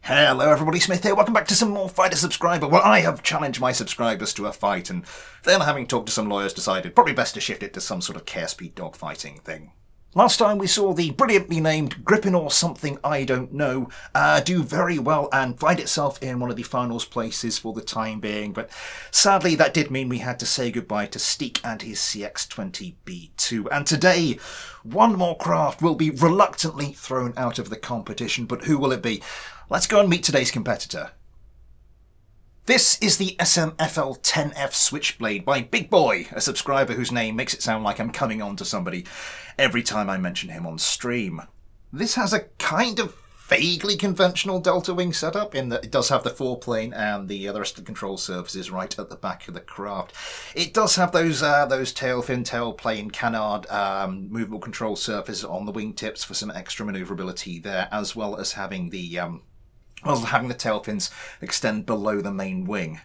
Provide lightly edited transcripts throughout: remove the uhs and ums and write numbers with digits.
Hello everybody, Smith here, welcome back to some more Fighter Subscriber, where I have challenged my subscribers to a fight, and then having talked to some lawyers decided probably best to shift it to some sort of KSP dogfighting thing. Last time we saw the brilliantly named Griffin or something I don't know do very well and find itself in one of the finals places for the time being, but sadly that did mean we had to say goodbye to Steek and his CX-20B2, and today one more craft will be reluctantly thrown out of the competition, but who will it be? Let's go and meet today's competitor. This is the SMFL-10F Switchblade by bigboye, a subscriber whose name makes it sound like I'm coming on to somebody every time I mention him on stream. This has a kind of vaguely conventional delta wing setup in that it does have the foreplane and the rest of the control surfaces right at the back of the craft. It does have those tail fin, tailplane, canard movable control surfaces on the wingtips for some extra manoeuvrability there, as well as having the tail fins extend below the main wing.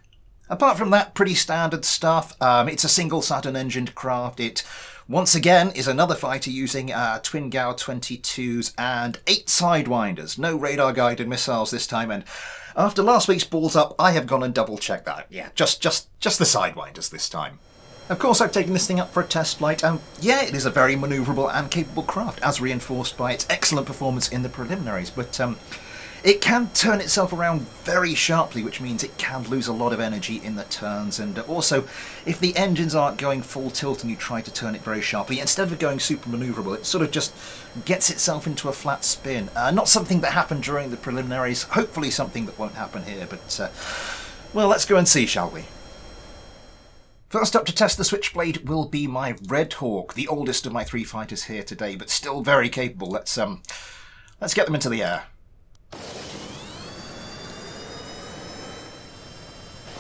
Apart from that, pretty standard stuff. It's a single Saturn engined craft. It, once again, is another fighter using twin Gao 22s and 8 sidewinders. No radar guided missiles this time, and after last week's balls up, I have gone and double checked that. Yeah, just the sidewinders this time. Of course, I've taken this thing up for a test flight, and yeah, it is a very manoeuvrable and capable craft, as reinforced by its excellent performance in the preliminaries, but it can turn itself around very sharply, which means it can lose a lot of energy in the turns, and also, if the engines aren't going full tilt and you try to turn it very sharply, instead of going super manoeuvrable, it sort of just gets itself into a flat spin. Not something that happened during the preliminaries, hopefully something that won't happen here, but well, let's go and see, shall we? First up to test the Switchblade will be my Red Hawk, the oldest of my 3 fighters here today, but still very capable. Let's get them into the air.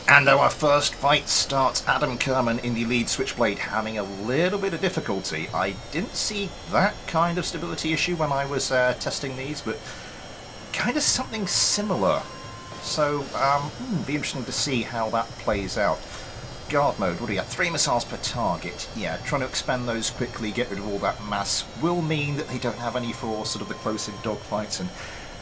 And our first fight starts. Adam Kerman in the lead Switchblade having a little bit of difficulty. I didn't see that kind of stability issue when I was testing these, but kind of something similar. So, be interesting to see how that plays out. Guard mode, what do you got? 3 missiles per target. Yeah, trying to expend those quickly, get rid of all that mass, will mean that they don't have any for sort of the close-in dogfights, and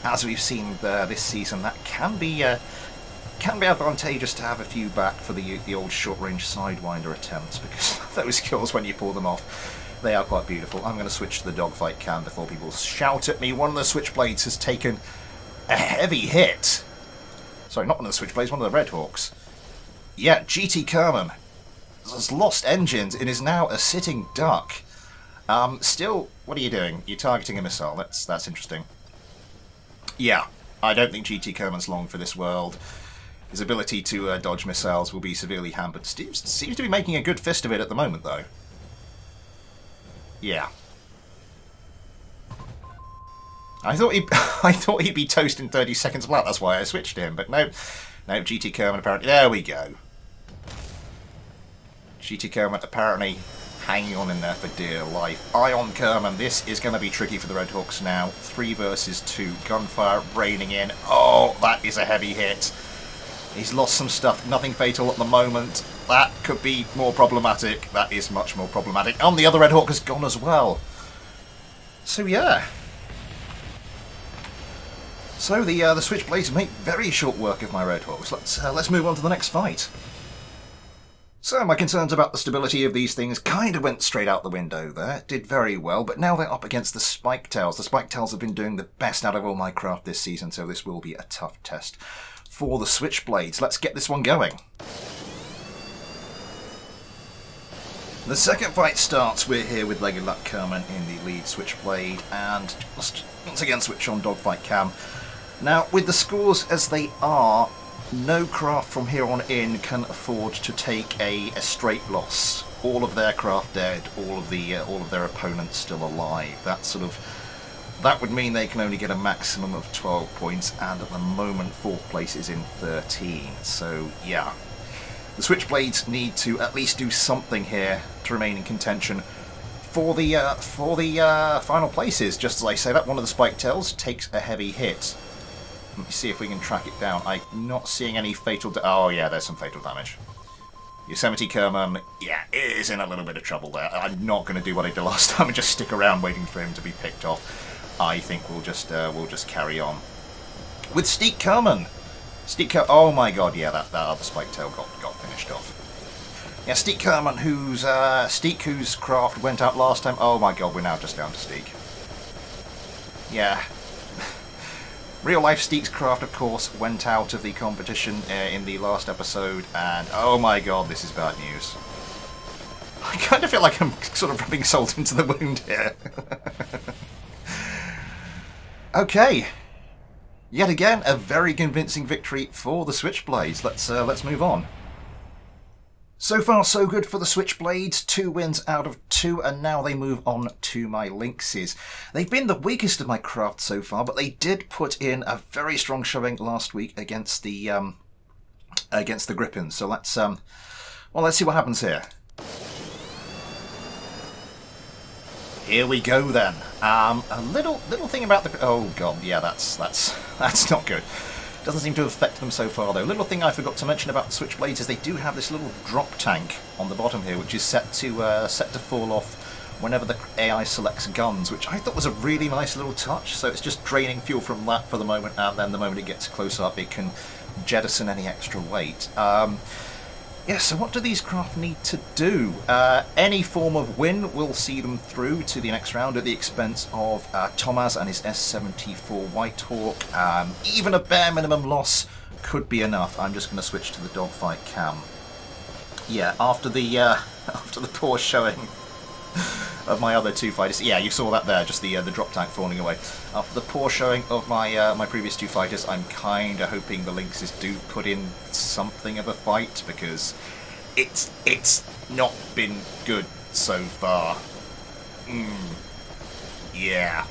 as we've seen this season, that can be advantageous to have a few back for the old short-range sidewinder attempts, because those kills, when you pull them off, they are quite beautiful. I'm going to switch to the dogfight cam before people shout at me. One of the Switchblades has taken a heavy hit. Sorry, not one of the Switchblades, one of the Red Hawks. Yeah, GT Kerman has lost engines and is now a sitting duck. Still, what are you doing? You're targeting a missile. That's interesting. Yeah, I don't think GT Kerman's long for this world. His ability to dodge missiles will be severely hampered. Seems to be making a good fist of it at the moment, though. Yeah. I thought he'd be toast in 30 seconds flat. That's why I switched him. But no, GT Kerman apparently. There we go. GT Kerman apparently hanging on in there for dear life. Eye on Kerman. This is going to be tricky for the Red Hawks now. 3 versus 2. Gunfire raining in. Oh, that is a heavy hit. He's lost some stuff. Nothing fatal at the moment. That could be more problematic. That is much more problematic. And the other Red Hawk has gone as well. So yeah. So the Switchblades make very short work of my Red Hawks. Let's move on to the next fight. So my concerns about the stability of these things kind of went straight out the window there. Did very well, but now they're up against the Spike Tails. The Spike Tails have been doing the best out of all my craft this season, so this will be a tough test for the Switchblades. Let's get this one going. The second fight starts. We're here with Leggy Luck Kerman in the lead Switchblade, and once again switch on dogfight cam. Now, with the scores as they are, no craft from here on in can afford to take a straight loss. All of their craft dead, all of their opponents still alive. That would mean they can only get a maximum of 12 points, and at the moment 4th place is in 13. So yeah, the Switchblades need to at least do something here to remain in contention for the final places. Just as I say that, one of the Spike Tails takes a heavy hit. Let me see if we can track it down. I'm not seeing any fatal oh yeah, there's some fatal damage. Yosemite Kerman, yeah, is in a little bit of trouble there. I'm not going to do what I did last time and just stick around waiting for him to be picked off. I think we'll just carry on. with Steek Kerman. Oh my god, yeah, that other spike tail got finished off. Yeah, Steek Kerman, whose craft went out last time. Oh my god, we're now just down to Steek. Yeah. Real life Steek's craft, of course, went out of the competition in the last episode, and oh my god, this is bad news. I kind of feel like I'm sort of rubbing salt into the wound here. Okay. Yet again, a very convincing victory for the Switchblades. Let's move on. So far, so good for the Switchblades. 2 wins out of 2, and now they move on to my Linksys. They've been the weakest of my craft so far, but they did put in a very strong showing last week against the Griffins. So let's see what happens here. Here we go then. A little thing about the... Oh god, yeah, that's not good. Doesn't seem to have affected them so far though. Little thing I forgot to mention about the Switchblades is they do have this little drop tank on the bottom here, which is set to fall off whenever the AI selects guns, which I thought was a really nice little touch. So it's just draining fuel from that for the moment, and then the moment it gets close up, it can jettison any extra weight. Yeah, so what do these craft need to do? Any form of win will see them through to the next round at the expense of Thomas and his S74 Whitehawk. Even a bare minimum loss could be enough. I'm just going to switch to the dogfight cam. Yeah, after the poor showing of my other 2 fighters. Yeah, you saw that there, just the drop tank falling away. After the poor showing of my my previous 2 fighters, I'm kind of hoping the Linksys do put in something of a fight, because it's not been good so far. Yeah.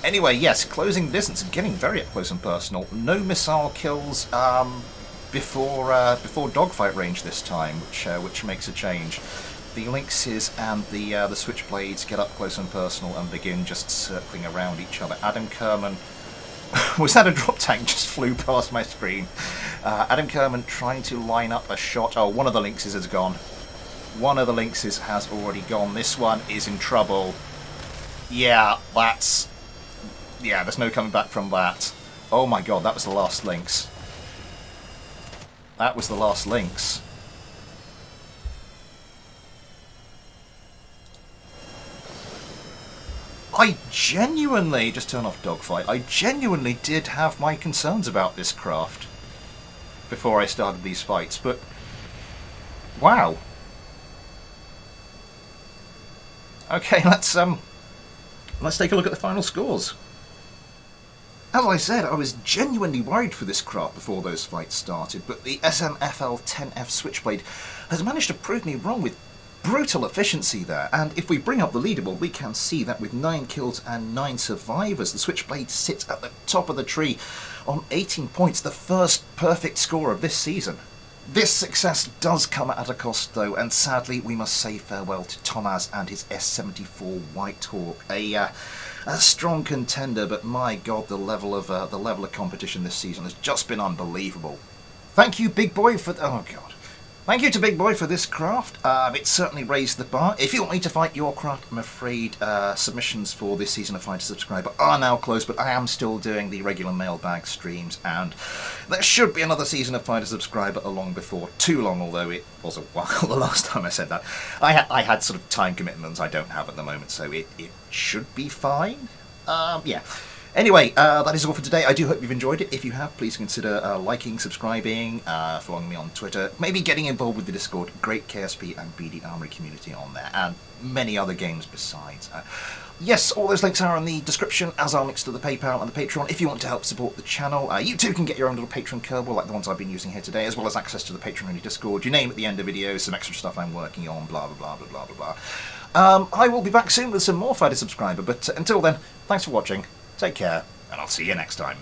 Anyway, yes, closing distance, getting very up close and personal. No missile kills before dogfight range this time, which makes a change. The Linksys and the Switchblades get up close and personal and begin just circling around each other. Adam Kerman... was that a drop tank just flew past my screen? Adam Kerman trying to line up a shot. Oh, one of the Linksys has gone. One of the Linksys has already gone. This one is in trouble. Yeah, that's... Yeah, there's no coming back from that. Oh my god, that was the last Lynx. That was the last Lynx. I genuinely, just turn off dogfight, I genuinely did have my concerns about this craft before I started these fights, but wow. Okay, let's take a look at the final scores. As I said, I was genuinely worried for this craft before those fights started, but the SMFL-10F Switchblade has managed to prove me wrong with brutal efficiency there, and if we bring up the leaderboard, we can see that with 9 kills and 9 survivors, the Switchblade sits at the top of the tree on 18 points, the first perfect score of this season. This success does come at a cost though, and sadly we must say farewell to Thomas and his S74 Whitehawk, a strong contender, but my god, the level of competition this season has just been unbelievable. Thank you, Big Boy, for oh god. Thank you to Big Boy for this craft. It certainly raised the bar. If you want me to fight your craft, I'm afraid submissions for this season of Fighter Subscriber are now closed, but I am still doing the regular mailbag streams, and there should be another season of Fighter Subscriber along before too long, although it was a while the last time I said that. I had sort of time commitments I don't have at the moment, so it should be fine. Yeah. Anyway, that is all for today. I do hope you've enjoyed it. If you have, please consider liking, subscribing, following me on Twitter, maybe getting involved with the Discord. Great KSP and BD Armory community on there, and many other games besides. Yes, all those links are in the description, as are links to the PayPal and the Patreon. If you want to help support the channel, you too can get your own little Patreon Kerbal, like the ones I've been using here today, as well as access to the Patreon Discord. You name it at the end of videos, some extra stuff I'm working on, blah, blah, blah, blah, blah, blah, blah. I will be back soon with some more Fighter Subscriber, but until then, thanks for watching. Take care, and I'll see you next time.